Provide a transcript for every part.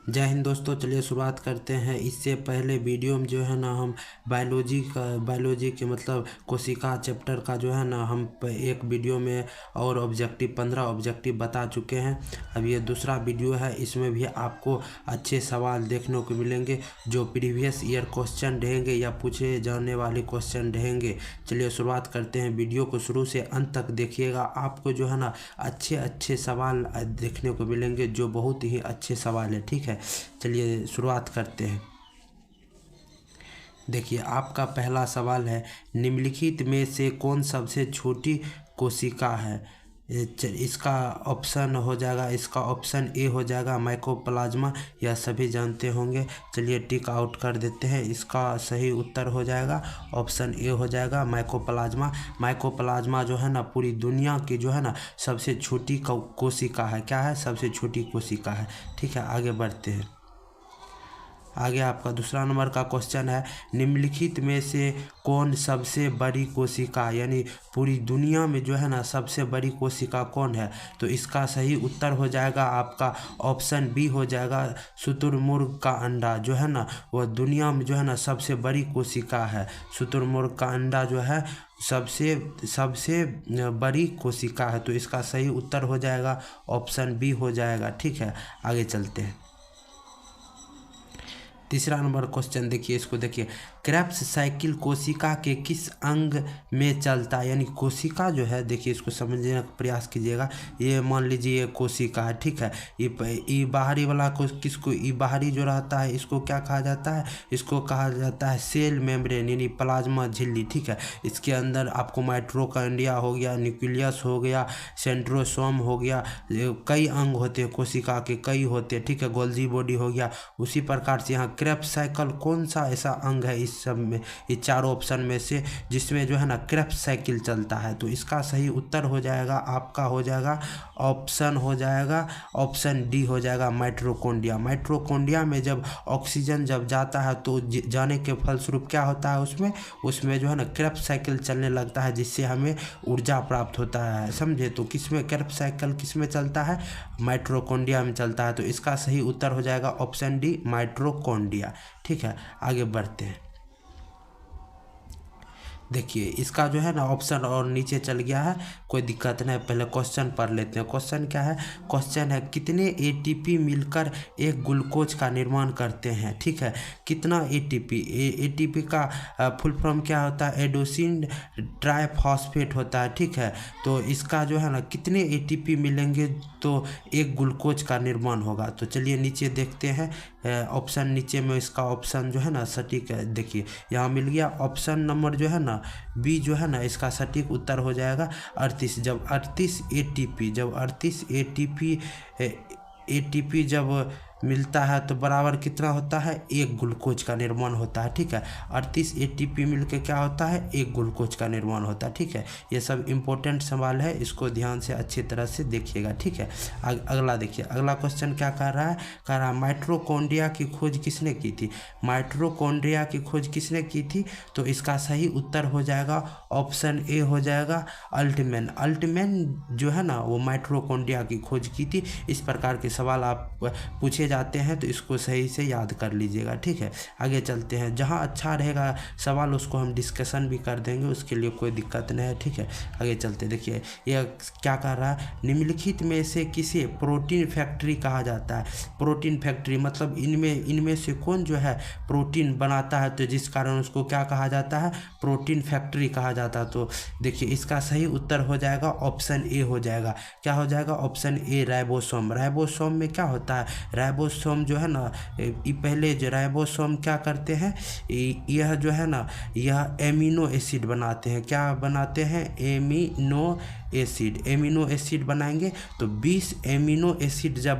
जय हिंद दोस्तों। चलिए शुरुआत करते हैं। इससे पहले वीडियो में जो है ना हम बायोलॉजी के मतलब कोशिका चैप्टर का जो है ना हम एक वीडियो में और ऑब्जेक्टिव 15 ऑब्जेक्टिव बता चुके हैं। अब ये दूसरा वीडियो है, इसमें भी आपको अच्छे सवाल देखने को मिलेंगे जो प्रीवियस ईयर क्वेश्चन रहेंगे या पूछे जाने वाले क्वेश्चन रहेंगे। चलिए शुरुआत करते हैं। वीडियो को शुरू से अंत तक देखिएगा, आपको जो है ना अच्छे सवाल देखने को मिलेंगे जो बहुत ही अच्छे सवाल है। ठीक है, चलिए शुरुआत करते हैं। देखिए, आपका पहला सवाल है, निम्नलिखित में से कौन सबसे छोटी कोशिका है? इसका ऑप्शन हो जाएगा, इसका ऑप्शन ए हो जाएगा माइकोप्लाज्मा, यह सभी जानते होंगे। चलिए टिक आउट कर देते हैं। इसका सही उत्तर हो जाएगा ऑप्शन ए हो जाएगा माइकोप्लाज्मा। माइकोप्लाज्मा जो है ना पूरी दुनिया की जो है ना सबसे छोटी कोशिका है। क्या है? सबसे छोटी कोशिका है। ठीक है, आगे बढ़ते हैं। आगे आपका दूसरा नंबर का क्वेश्चन है, निम्नलिखित में से कौन सबसे बड़ी कोशिका, यानी पूरी दुनिया में जो है ना सबसे बड़ी कोशिका कौन है? तो इसका सही उत्तर हो जाएगा आपका ऑप्शन बी हो जाएगा शुतुरमुर्ग का अंडा जो है ना वह दुनिया में जो है ना सबसे बड़ी कोशिका है। शुतुरमुर्ग का अंडा जो है सबसे बड़ी कोशिका है। तो इसका सही उत्तर हो जाएगा ऑप्शन बी हो जाएगा। ठीक है, आगे चलते हैं। तीसरा नंबर क्वेश्चन देखिए, इसको देखिए, क्रेब्स साइकिल कोशिका के किस अंग में चलता है? यानी कोशिका जो है, देखिए इसको समझने का प्रयास कीजिएगा। ये मान लीजिए ये कोशिका है। ठीक है, ये बाहरी वाला किसको, ये बाहरी जो रहता है इसको क्या कहा जाता है? इसको कहा जाता है सेल मेम्ब्रेन यानी प्लाज्मा झिल्ली। ठीक है, इसके अंदर आपको माइटोकॉन्ड्रिया हो गया, न्यूक्लियस हो गया, सेंट्रोसोम हो गया, कई अंग होते हैं कोशिका के, कई होते हैं। ठीक है, गोल्जी बॉडी हो गया। उसी प्रकार से यहाँ क्रेब्स साइकिल कौन सा ऐसा अंग है इस सब में, ये चारों ऑप्शन में से जिसमें जो है ना क्रेब्स साइकिल चलता है? तो इसका सही उत्तर हो जाएगा आपका हो जाएगा ऑप्शन डी हो जाएगा माइटोकॉन्ड्रिया। माइटोकॉन्ड्रिया में जब ऑक्सीजन जब जाता है तो जाने के फलस्वरूप क्या होता है, उसमें जो है ना क्रेब्स साइकिल चलने लगता है, जिससे हमें ऊर्जा प्राप्त होता है। समझे? तो किसमें क्रेब्स साइकिल किसमें चलता है? माइटोकॉन्ड्रिया में चलता है। तो इसका सही उत्तर हो जाएगा ऑप्शन डी माइटोकॉन्ड्रिया। ठीक है, आगे बढ़ते हैं। देखिए, इसका जो है ना ऑप्शन और नीचे चल गया है, कोई दिक्कत नहीं। पहले क्वेश्चन पढ़ लेते हैं। क्वेश्चन क्या है? क्वेश्चन है, कितने एटीपी मिलकर एक ग्लूकोज का निर्माण करते हैं? ठीक है, कितना एटीपी? एटीपी का फुल फॉर्म क्या होता है? एडोसिन ट्राइफॉस्फेट होता है। ठीक है, तो इसका जो है ना कितने एटीपी मिलेंगे तो एक ग्लूकोज का निर्माण होगा? तो चलिए नीचे देखते हैं। ऑप्शन नीचे में इसका ऑप्शन जो है ना सटीक है। देखिए यहाँ मिल गया ऑप्शन नंबर जो है ना बी जो है ना इसका सटीक उत्तर हो जाएगा 38। जब 38 एटीपी जब मिलता है तो बराबर कितना होता है? एक ग्लूकोज का निर्माण होता है। ठीक है, 38 एटीपी मिलकर क्या होता है? एक ग्लूकोज का निर्माण होता है। ठीक है, ये सब इम्पोर्टेंट सवाल है, इसको ध्यान से अच्छी तरह से देखिएगा। ठीक है, अगला देखिए, अगला क्वेश्चन क्या कर रहा है? कह रहा है माइटोकॉन्ड्रिया की खोज किसने की थी? माइटोकॉन्ड्रिया की खोज किसने की थी? तो इसका सही उत्तर हो जाएगा ऑप्शन ए हो जाएगा अल्टमैन। अल्टमैन जो है ना वो माइटोकॉन्ड्रिया की खोज की थी। इस प्रकार के सवाल आप पूछे जाते हैं तो इसको सही से याद कर लीजिएगा। ठीक है, आगे चलते हैं। जहां अच्छा रहेगा सवाल उसको हम डिस्कशन भी कर देंगे, उसके लिए कोई दिक्कत नहीं है। ठीक है, आगे चलते। देखिए यह क्या कर रहा है? निम्नलिखित में से किसे प्रोटीन फैक्ट्री कहा जाता है? प्रोटीन फैक्ट्री मतलब इनमें से कौन जो है प्रोटीन बनाता है, तो जिस कारण उसको क्या कहा जाता है? प्रोटीन फैक्ट्री कहा जाता है। तो देखिए इसका सही उत्तर हो जाएगा ऑप्शन ए हो जाएगा। क्या हो जाएगा? Option A ribosome. राइबोसोम में क्या होता है? राइबोसोम जो है ना पहले जो राइबोसोम क्या करते हैं, यह जो है ना यह एमिनो एसिड बनाते हैं। क्या बनाते हैं? एमिनो एसिड बनाएंगे। तो 20 एमिनो एसिड जब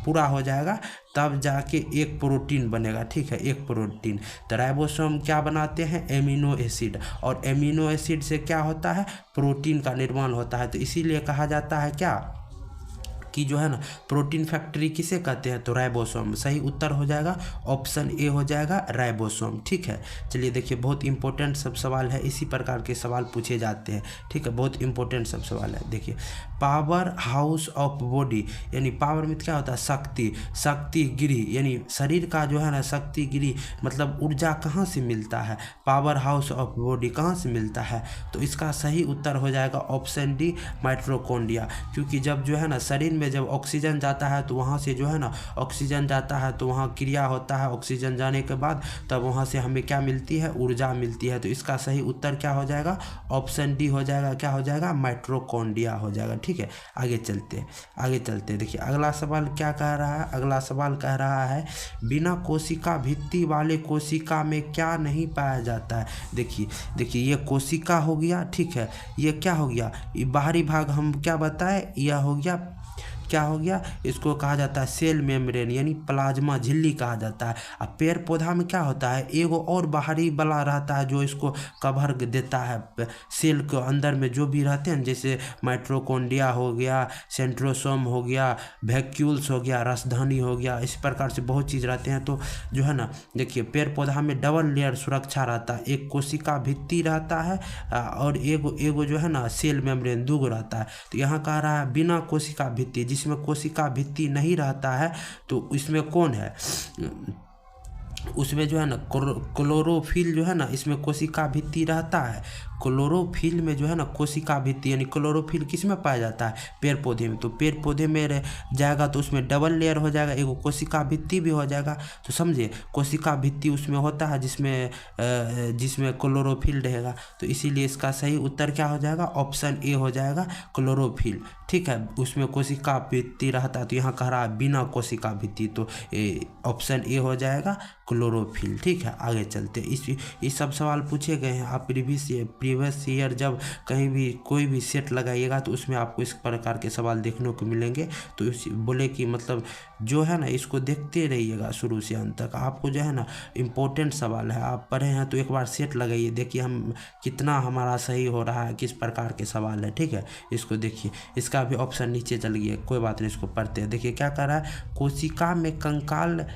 पूरा हो जाएगा तब जाके एक प्रोटीन बनेगा। ठीक है, एक प्रोटीन। तो राइबोसोम क्या बनाते हैं? एमिनो एसिड, और एमिनो एसिड से क्या होता है? प्रोटीन का निर्माण होता है। तो इसीलिए कहा जाता है क्या? कि जो है ना प्रोटीन फैक्ट्री किसे कहते हैं, तो राइबोसोम। सही उत्तर हो जाएगा ऑप्शन ए हो जाएगा राइबोसोम। ठीक है, चलिए देखिए बहुत इंपॉर्टेंट सब सवाल है, इसी प्रकार के सवाल पूछे जाते हैं। ठीक है, बहुत इंपॉर्टेंट सब सवाल है। देखिए पावर हाउस ऑफ बॉडी, यानी पावर में क्या होता है, शक्ति, शक्ति गिरी, यानी शरीर का जो है ना शक्ति गिरी मतलब ऊर्जा कहाँ से मिलता है, पावर हाउस ऑफ बॉडी कहाँ से मिलता है, तो इसका सही उत्तर हो जाएगा ऑप्शन डी माइटोकॉन्ड्रिया। क्योंकि जब जो है ना शरीर में जब ऑक्सीजन जाता है तो वहाँ से जो है ना ऑक्सीजन जाता है तो वहाँ क्रिया होता है, ऑक्सीजन जाने के बाद तब वहाँ से हमें क्या मिलती है, ऊर्जा मिलती है। तो इसका सही उत्तर क्या हो जाएगा, ऑप्शन डी हो जाएगा, क्या हो जाएगा, माइटोकॉन्ड्रिया हो जाएगा। ठीक है, आगे चलते हैं। देखिए अगला सवाल क्या कह रहा है, अगला सवाल कह रहा है बिना कोशिका भित्ति वाले कोशिका में क्या नहीं पाया जाता है। देखिए ये कोशिका हो गया, ठीक है, ये क्या हो गया, ये बाहरी भाग हम क्या बताए, यह हो गया, क्या हो गया, इसको कहा जाता है सेल मेम्ब्रेन यानी प्लाज्मा झिल्ली कहा जाता है। अब पेड़ पौधा में क्या होता है, एगो और बाहरी बला रहता है जो इसको कवर देता है, सेल के अंदर में जो भी रहते हैं, जैसे माइटोकॉन्ड्रिया हो गया, सेंट्रोसोम हो गया, वैक्यूल्स हो गया, रसधानी हो गया, इस प्रकार से बहुत चीज़ रहते हैं। तो जो है ना देखिए पेड़ पौधा में डबल लेयर सुरक्षा रहता है, एक कोशिका भित्ति रहता है और एगो जो है ना सेल मेम्ब्रेन दूगो रहता है। तो यहाँ कह रहा है बिना कोशिका भित्ति, जिसमें कोशिका भित्ति नहीं रहता है तो इसमें कौन है, उसमें जो है ना क्लोरोफिल जो है ना इसमें कोशिका भित्ति रहता है। क्लोरोफिल में जो है ना कोशिका भित्ति यानी क्लोरोफिल किस में पाया जाता है, पेड़ पौधे में। तो पेड़ पौधे में रह जाएगा तो उसमें डबल लेयर हो जाएगा, एगो कोशिका भित्ति भी हो जाएगा। तो समझे कोशिका भित्ति उसमें होता है जिसमें क्लोरोफिल रहेगा। तो इसीलिए इसका सही उत्तर क्या हो जाएगा, ऑप्शन ए हो जाएगा क्लोरोफिल। ठीक है, उसमें कोशिका भित्ति रहता है, तो यहाँ कह रहा है बिना कोशिका भित्ति, तो ऑप्शन ए हो जाएगा क्लोरोफिल। ठीक है, आगे चलते। इस सब सवाल पूछे गए हैं। आप प्रीवियस ईयर जब कहीं भी कोई भी सेट लगाइएगा तो उसमें आपको इस प्रकार के सवाल देखने को मिलेंगे। तो बोले कि मतलब जो है ना इसको देखते रहिएगा शुरू से अंत तक, आपको जो है ना इम्पोर्टेंट सवाल है, आप पढ़े हैं तो एक बार सेट लगाइए, देखिए हम कितना हमारा सही हो रहा है, किस प्रकार के सवाल है। ठीक है, इसको देखिए, इसका भी ऑप्शन नीचे चल गया, कोई बात नहीं, इसको पढ़ते हैं। देखिए क्या कर रहा है, कोशिका में कंकाल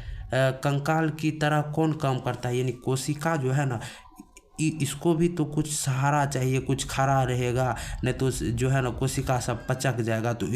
की तरह कौन काम करता है, यानी कोशिका जो है ना इसको भी तो कुछ सहारा चाहिए, कुछ खड़ा रहेगा, नहीं तो जो है ना कोशिका सब पचक जाएगा। तो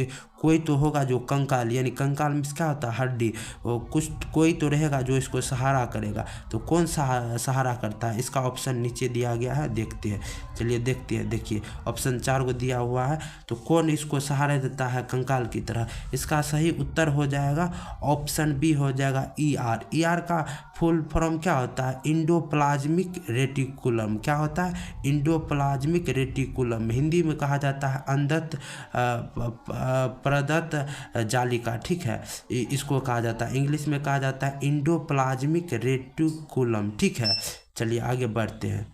कोई तो होगा जो कंकाल, यानी कंकाल में क्या होता है, हड्डी, कोई तो रहेगा जो इसको सहारा करेगा। तो कौन सहारा करता है, इसका ऑप्शन नीचे दिया गया है, देखते हैं। चलिए देखते हैं। देखिए ऑप्शन 4 को दिया हुआ है, तो कौन इसको सहारा देता है कंकाल की तरह, इसका सही उत्तर हो जाएगा ऑप्शन बी हो जाएगा ER। ER का फुल फॉर्म क्या होता है, इंडोप्लाज्मिक रेटिकुलम। क्या होता है, इंडोप्लाज्मिक रेटिकुलम, हिंदी में कहा जाता है अंधत प्रदत्त जालिका। ठीक है, इसको कहा जाता है, इंग्लिश में कहा जाता है इंडोप्लाज्मिक रेटिकुलम। ठीक है, चलिए आगे बढ़ते हैं।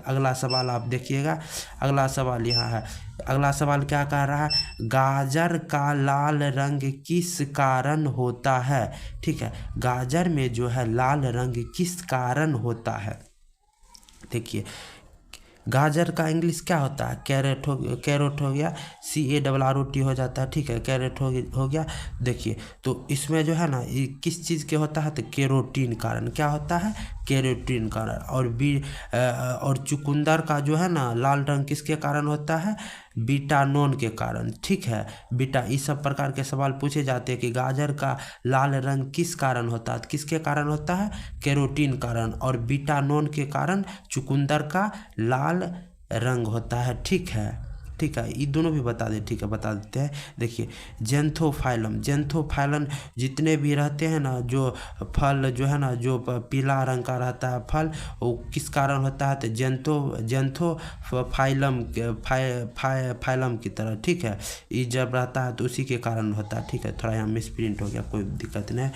अगला सवाल आप देखिएगा। अगला सवाल यहाँ है, अगला सवाल क्या कह रहा है, गाजर का लाल रंग किस कारण होता है। ठीक है, गाजर में जो है लाल रंग किस कारण होता है। देखिए गाजर का इंग्लिश क्या होता है, कैरेट हो गया, CARROT हो जाता है। ठीक है, कैरेट हो गया। देखिए तो इसमें जो है ना ये किस चीज़ के होता है, तो कैरोटीन कारण, क्या होता है, कैरोटीन कारण। और चुकंदर का जो है ना लाल रंग किसके कारण होता है, बीटानोन के कारण। ठीक है, इस सब प्रकार के सवाल पूछे जाते हैं कि गाजर का लाल रंग किस कारण होता है, किसके कारण होता है, कैरोटीन कारण, और बीटानोन के कारण चुकंदर का लाल रंग होता है। ठीक है, ये दोनों भी बता दे। ठीक है, बता देते हैं। देखिए जेंथोफाइलम जितने भी रहते हैं ना, जो फल जो है ना जो पीला रंग का रहता है फल, वो किस कारण होता है, तो फाइलम की तरह। ठीक है, ये जब रहता है तो उसी के कारण होता है। ठीक है, थोड़ा यहाँ मिसप्रिंट हो गया, कोई दिक्कत नहीं।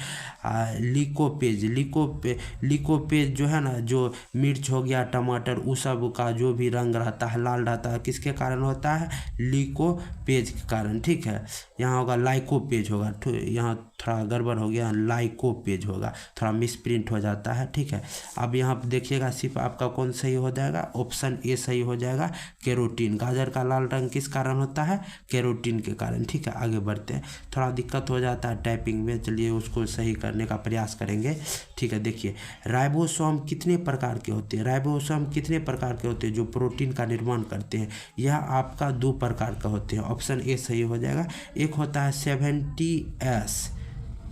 लिकोपेज जो है ना, जो मिर्च हो गया, टमाटर, उस सब का जो भी रंग रहता है लाल रहता है, किसके कारण होता है, लिकोपेज के कारण। ठीक है, यहाँ होगा लाइकोपेज होगा, यहाँ थोड़ा गड़बड़ हो गया, लाइकोपेज होगा, थोड़ा मिस प्रिंट हो जाता है, ठीक है। अब यहाँ पर देखिएगा सिर्फ आपका कौन सही हो जाएगा, ऑप्शन ए सही हो जाएगा, कैरोटीन। गाजर का लाल रंग किस कारण होता है, कैरोटीन के कारण, ठीक है। आगे बढ़ते हैं, थोड़ा दिक्कत हो जाता है टाइपिंग में, चलिए उसको सही करने का प्रयास करेंगे, ठीक है। देखिए राइबोसोम कितने प्रकार के होते हैं, राइबोसोम कितने प्रकार के होते हैं जो प्रोटीन का निर्माण करते हैं, यह आपका 2 प्रकार का होते हैं, ऑप्शन ए सही हो जाएगा। एक होता है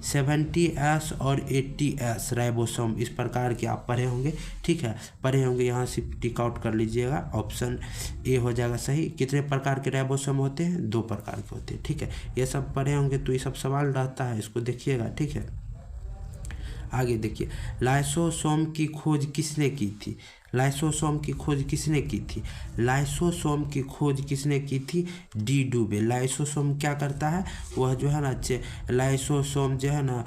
70S और 80S राइबोसोम, इस प्रकार के आप पढ़े होंगे, ठीक है, पढ़े होंगे, यहाँ से टिक आउट कर लीजिएगा, ऑप्शन ए हो जाएगा सही। कितने प्रकार के राइबोसोम होते हैं, 2 प्रकार के होते हैं, ठीक है। ये सब पढ़े होंगे तो ये सब सवाल रहता है, इसको देखिएगा, ठीक है। आगे देखिए, लाइसोसोम की खोज किसने की थी, लाइसोसोम की खोज किसने की थी, लाइसोसोम की खोज किसने की थी, डी डुबे। लाइसोसोम क्या करता है, वह जो है ना लाइसोसोम जो है ना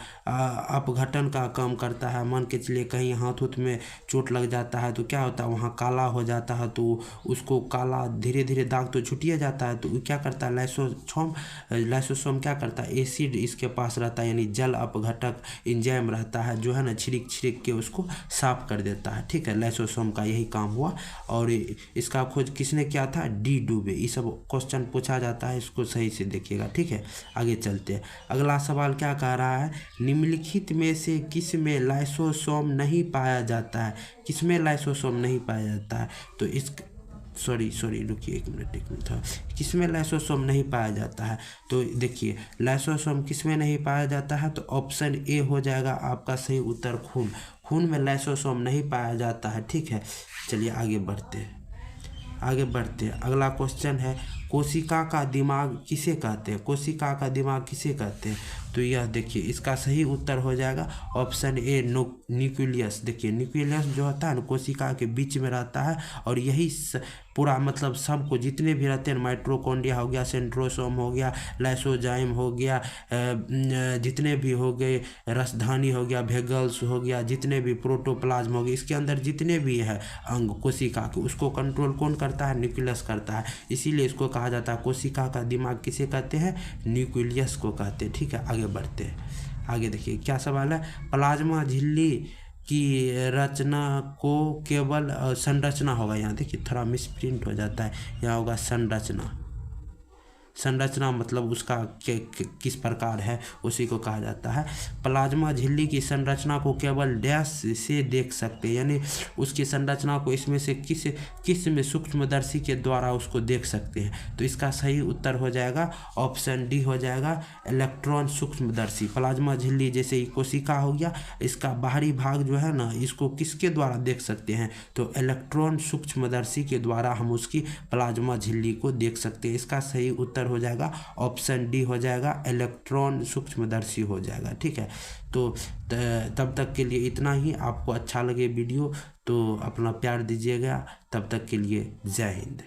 अपघटन का काम करता है। मान के चलिए कहीं हाथ उथ में चोट लग जाता है तो क्या होता है, वहाँ काला हो जाता है, तो उसको काला धीरे धीरे दाग तो छुटिए जाता है, तो क्या करता है लाइसोसोम क्या करता है, एसिड इसके पास रहता है, यानी जल अपघटक एंजाइम रहता है, जो है ना छिड़क के उसको साफ कर देता है, ठीक है। लाइसोसोम का यही काम हुआ और इसका खोज किसने किया था, डी डुबे। ये सब क्वेश्चन पूछा जाता है, इसको सही से देखिएगा, ठीक है। आगे चलते हैं, अगला सवाल क्या कह रहा है, निम्नलिखित में से किस में लाइसोसोम नहीं पाया जाता है, किस में लाइसोसोम नहीं पाया जाता है, तो इस सॉरी रुकिए एक मिनट था, किस में लाइसोसोम नहीं पाया जाता है, तो देखिए लाइसोसोम किस में नहीं पाया जाता है, तो ऑप्शन ए हो जाएगा आपका सही उत्तर, खून में लाइसोसोम नहीं पाया जाता है, ठीक है। चलिए आगे बढ़ते हैं, अगला क्वेश्चन है, कोशिका का दिमाग किसे कहते हैं, कोशिका का दिमाग किसे कहते हैं, तो यह देखिए इसका सही उत्तर हो जाएगा ऑप्शन ए न्यूक्लियस। देखिए न्यूक्लियस जो होता है ना कोशिका के बीच में रहता है, और यही पूरा मतलब सबको जितने भी रहते हैं, माइटोकॉन्ड्रिया हो गया, सेंट्रोसोम हो गया, लाइसोजाइम हो गया, जितने भी हो गए, रसधानी हो गया, वेगल्स हो गया, जितने भी प्रोटोप्लाज्म हो गए, इसके अंदर जितने भी है अंग कोशिका के, उसको कंट्रोल कौन करता है, न्यूक्लियस करता है। इसीलिए इसको कहा जाता है कोशिका का दिमाग किसे कहते हैं, न्यूक्लियस को कहते हैं, ठीक है। आगे बढ़ते हैं, आगे देखिए क्या सवाल है, प्लाज्मा झिल्ली की रचना को केवल संरचना होगा, यहाँ देखिए थोड़ा मिसप्रिंट हो जाता है, यहाँ होगा संरचना मतलब उसका किस प्रकार है उसी को कहा जाता है। प्लाज्मा झिल्ली की संरचना को केवल डैश से देख सकते हैं, यानी उसकी संरचना को इसमें से किस में सूक्ष्मदर्शी के द्वारा उसको देख सकते हैं, तो इसका सही उत्तर हो जाएगा ऑप्शन डी हो जाएगा, इलेक्ट्रॉन सूक्ष्मदर्शी। प्लाज्मा झिल्ली जैसे कोशिका हो गया, इसका बाहरी भाग जो है ना, इसको किसके द्वारा देख सकते हैं, तो इलेक्ट्रॉन सूक्ष्मदर्शी के द्वारा हम उसकी प्लाज्मा झिल्ली को देख सकते हैं। इसका सही उत्तर हो जाएगा ऑप्शन डी हो जाएगा, इलेक्ट्रॉन सूक्ष्मदर्शी हो जाएगा, ठीक है। तो तब तक के लिए इतना ही। आपको अच्छा लगे वीडियो तो अपना प्यार दीजिएगा, तब तक के लिए जय हिंद।